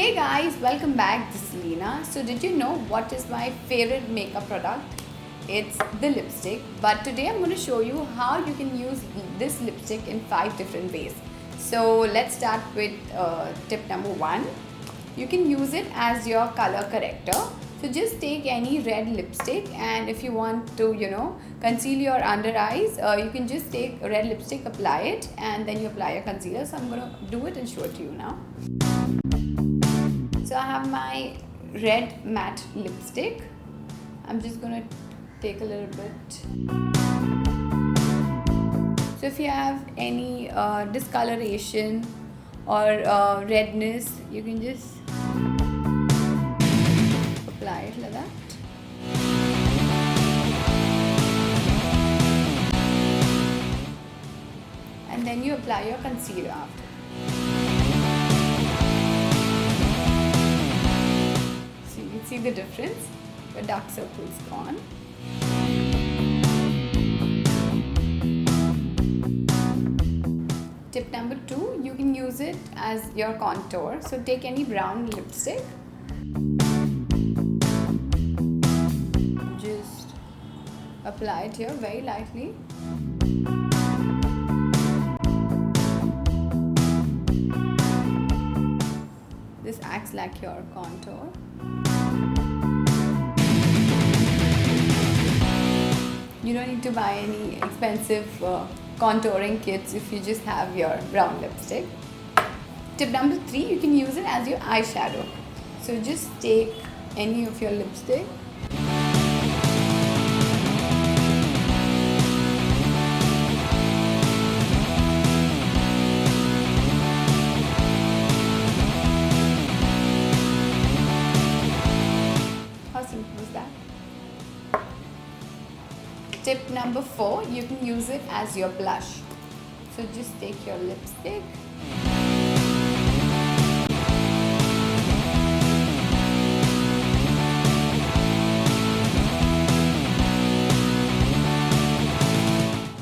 Hey guys, welcome back. This is Leena. So did you know what is my favorite makeup product? It's the lipstick. But today I'm going to show you how you can use this lipstick in 5 different ways. So let's start with tip number 1. You can use it as your color corrector. So just take any red lipstick, and if you want to, conceal your under eyes, you can just take a red lipstick, apply it, and then you apply your concealer. So I'm going to do it and show it to you now. So I have my red matte lipstick. I'm just going to take a little bit. So if you have any discoloration or redness, you can just apply it like that. And then you apply your concealer after. So you can see the difference. Your dark circle is gone. Tip number 2, you can use it as your contour. So take any brown lipstick. Just apply it here very lightly. This acts like your contour. You don't need to buy any expensive contouring kits if you just have your brown lipstick. Tip number 3, you can use it as your eyeshadow. So just take any of your lipstick. How simple is that? Tip number 4, you can use it as your blush. So just take your lipstick.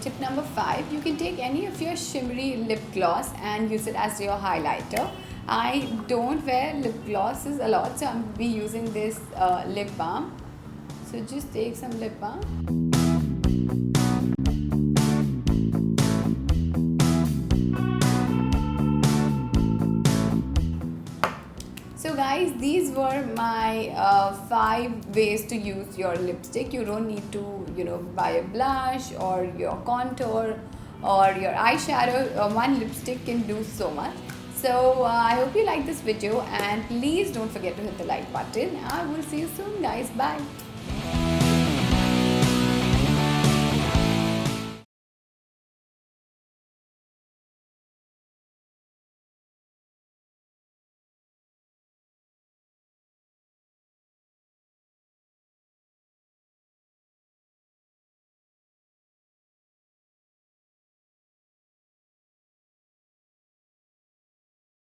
Tip number 5, you can take any of your shimmery lip gloss and use it as your highlighter. I don't wear lip glosses a lot, so I'm be using this lip balm. So just take some lip balm. So guys, these were my 5 ways to use your lipstick. You don't need to, buy a blush or your contour or your eyeshadow. One lipstick can do so much. So I hope you like this video, and please don't forget to hit the like button. I will see you soon guys. Bye.